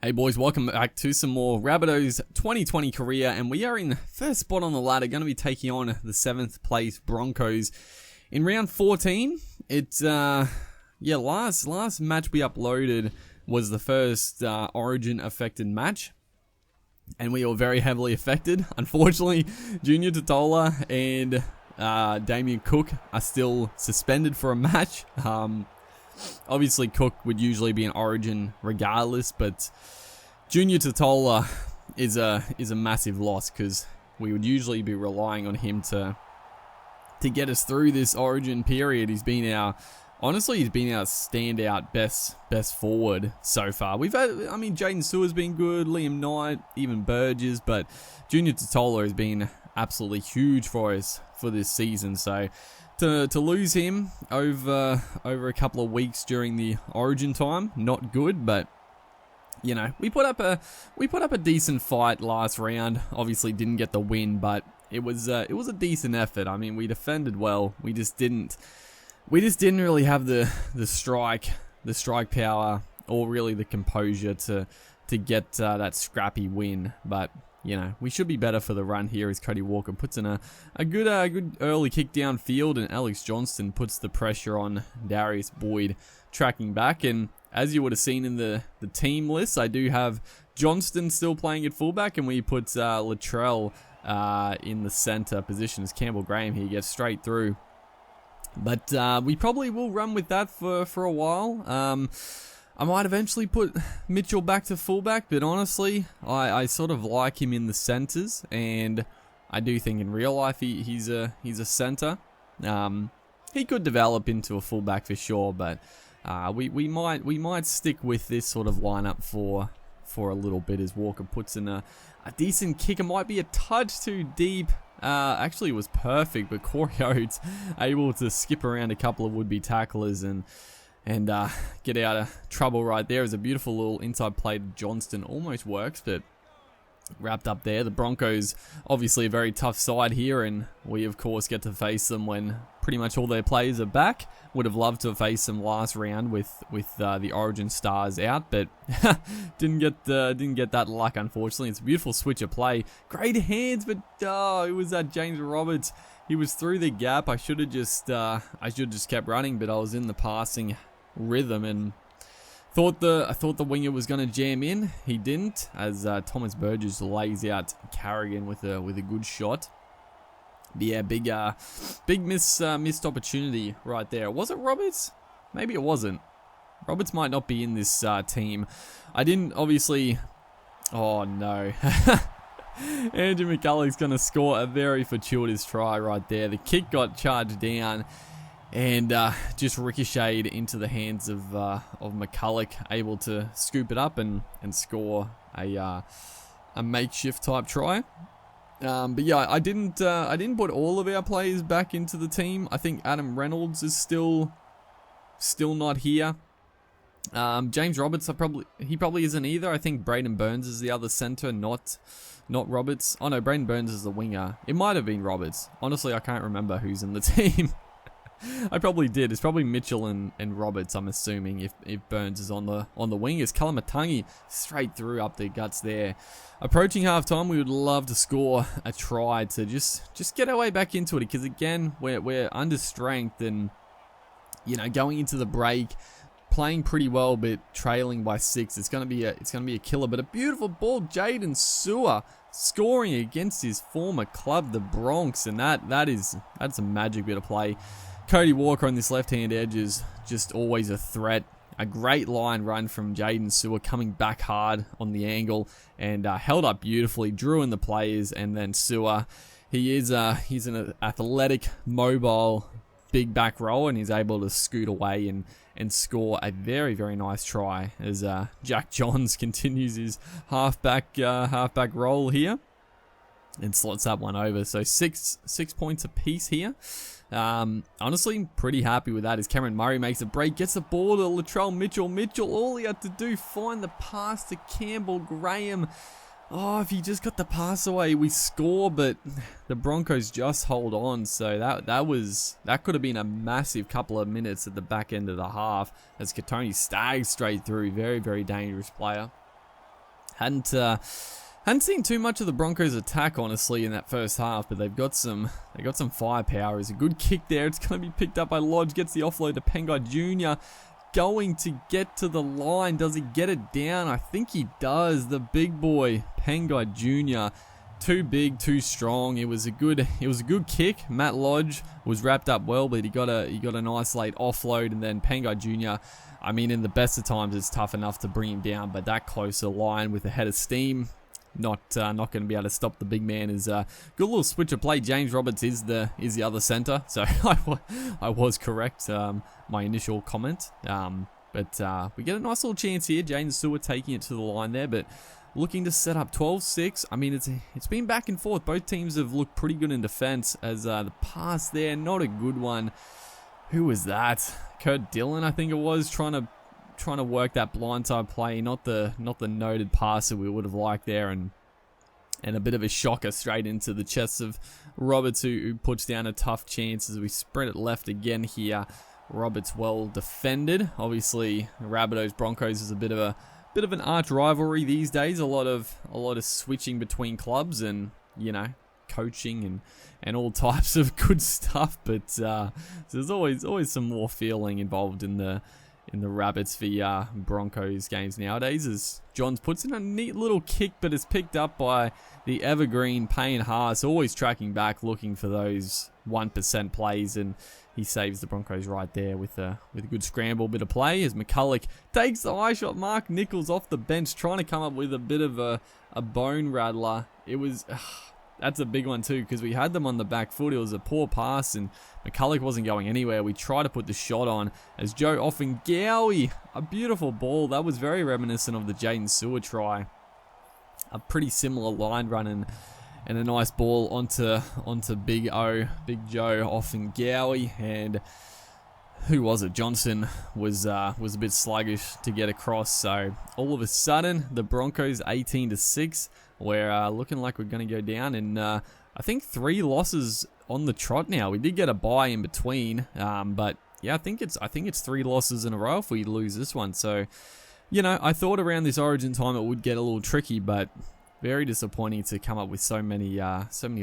Hey boys, welcome back to some more Rabbitohs 2020 career, and we are in first spot on the ladder, going to be taking on the 7th place Broncos in round 14. It's last match we uploaded was the first Origin affected match, and we were very heavily affected. Unfortunately, Junior Totola and Damien Cook are still suspended for a match. Obviously, Cook would usually be an Origin regardless, but Junior Totola is a massive loss because we would usually be relying on him to get us through this Origin period. He's been our standout best forward so far. We've had, Jaden Sewer's been good, Liam Knight, even Burgess, but Junior Totola has been absolutely huge for us for this season. So to lose him over a couple of weeks during the Origin time, not good, but you know, we put up a decent fight last round. Obviously didn't get the win, but it was a decent effort. I mean, we defended well. We just didn't really have the strike power or really the composure to get that scrappy win. But you know, we should be better for the run here as Cody Walker puts in a good early kick downfield, and Alex Johnston puts the pressure on Darius Boyd tracking back. And as you would have seen in the team list, I do have Johnston still playing at fullback, and we put Latrell in the center position as Campbell Graham here gets straight through. But we probably will run with that for a while. I might eventually put Mitchell back to fullback, but honestly, I sort of like him in the centers, and I do think in real life he's a center. He could develop into a fullback for sure, but we might stick with this sort of lineup for a little bit as Walker puts in a decent kick. It might be a touch too deep. Actually, it was perfect, but Corey Oates able to skip around a couple of would-be tacklers and get out of trouble right there. It was a beautiful little inside play to Johnston. Almost works, but wrapped up there. The Broncos, obviously a very tough side here, and we, of course, get to face them when pretty much all their players are back. Would have loved to face them last round with the Origin stars out, but didn't get that luck, unfortunately. It's a beautiful switch of play. Great hands, but it was that James Roberts. He was through the gap. I should have just kept running, but I was in the passing rhythm and I thought the winger was going to jam in. He didn't, as Thomas Burgess lays out Carrigan with a good shot. But yeah, big missed opportunity right there. Was it Roberts? Maybe it wasn't. Roberts might not be in this team. I didn't obviously. Oh no. Andrew McCullough's going to score a very fortuitous try right there. The kick got charged down and just ricocheted into the hands of McCullough, able to scoop it up and score a makeshift type try. But yeah, I didn't put all of our players back into the team. I think Adam Reynolds is still not here. James Roberts, he probably isn't either. I think Braden Burns is the other center, not Roberts. Oh no, Braden Burns is the winger. It might have been Roberts. Honestly, I can't remember who's in the team. I probably did. It's probably Mitchell and Roberts, I'm assuming, if Burns is on the wing. It's Kalamatangi straight through up the guts there. Approaching halftime, we would love to score a try to just get our way back into it, because again, we're under strength, and you know, going into the break, playing pretty well but trailing by 6. It's gonna be a killer. But a beautiful ball, Jaden Sewer scoring against his former club, the Bronx, and that's a magic bit of play. Cody Walker on this left-hand edge is just always a threat. A great line run from Jaden Sewer, coming back hard on the angle and held up beautifully, drew in the players, and then Sewer, he's an athletic, mobile, big back rower, and he's able to scoot away and score a very, very nice try as Jack Johns continues his halfback roll here and slots that one over. So six points apiece here. Honestly, pretty happy with that as Cameron Murray makes a break, gets the ball to Latrell Mitchell. All he had to do, find the pass to Campbell Graham. Oh, if he just got the pass away, we score, but the Broncos just hold on. So that could have been a massive couple of minutes at the back end of the half as Katoni stags straight through. Very, very dangerous player. Hadn't seen too much of the Broncos attack, honestly, in that first half, but they've got some firepower. It's a good kick there. It's going to be picked up by Lodge. Gets the offload to Pengai Jr. Going to get to the line. Does he get it down? I think he does. The big boy, Pengai Jr. Too big, too strong. It was a good kick. Matt Lodge was wrapped up well, but he got a nice late offload, and then Pengai Jr. I mean, in the best of times, it's tough enough to bring him down, but that closer line with a head of steam, not going to be able to stop the big man. Is a good little switch of play. James Roberts is the other centre, so I was correct. My initial comment, but we get a nice little chance here. Jaden Stewart taking it to the line there, but looking to set up 12-6. I mean, it's been back and forth. Both teams have looked pretty good in defence. As the pass there, not a good one. Who was that? Kurt Dillon, I think it was, trying to work that blindside play, not the noted passer we would have liked there, and a bit of a shocker straight into the chest of Roberts, who puts down a tough chance as we spread it left again here. Roberts well defended. Obviously, Rabbitohs Broncos is a bit of an arch rivalry these days. A lot of switching between clubs, and coaching and all types of good stuff. But so there's always some more feeling involved in the Rabbits v Broncos games nowadays, as Johns puts in a neat little kick, but it's picked up by the evergreen Payne Haas, always tracking back, looking for those 1% plays, and he saves the Broncos right there with a good scramble bit of play, as McCulloch takes the high shot. Mark Nichols off the bench, trying to come up with a bit of a bone rattler. It was... That's a big one too, because we had them on the back foot. It was a poor pass, and McCulloch wasn't going anywhere. We tried to put the shot on as Joe Offengowie, a beautiful ball. That was very reminiscent of the Jaden Stewart try. A pretty similar line run and a nice ball onto Big Joe Offengowie, and who was it? Johnson was a bit sluggish to get across. So all of a sudden, the Broncos 18-6. We're looking like we're going to go down, and I think 3 losses on the trot now. We did get a bye in between, but yeah, I think it's 3 losses in a row if we lose this one. So, I thought around this Origin time it would get a little tricky, but very disappointing to come up with so many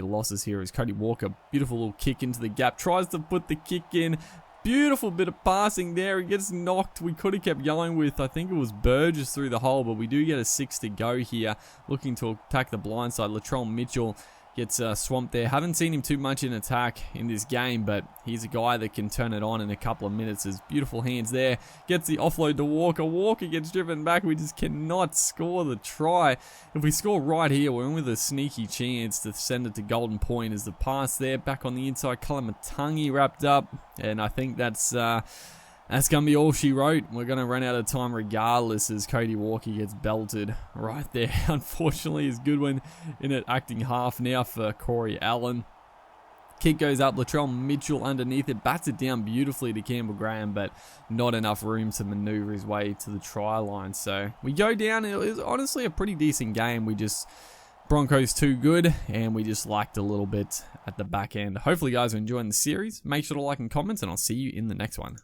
losses here. As Cody Walker, beautiful little kick into the gap, tries to put the kick in. Beautiful bit of passing there. He gets knocked. We could have kept going with, I think it was Burgess through the hole, but we do get a 6 to go here. Looking to attack the blind side. Latrell Mitchell gets swamped there. Haven't seen him too much in attack in this game, but he's a guy that can turn it on in a couple of minutes. His beautiful hands there. Gets the offload to Walker. Walker gets driven back. We just cannot score the try. If we score right here, we're in with a sneaky chance to send it to Golden Point. As the pass there, back on the inside, Kalamatangi wrapped up, and I think that's going to be all she wrote. We're going to run out of time regardless, as Cody Walker gets belted right there. Unfortunately, is Goodwin in it, acting half now for Corey Allen. Kick goes up, Latrell Mitchell underneath it, bats it down beautifully to Campbell Graham, but not enough room to manoeuvre his way to the try line. So we go down. It was honestly a pretty decent game. Broncos too good, and we just lacked a little bit at the back end. Hopefully you guys are enjoying the series. Make sure to like and comment, and I'll see you in the next one.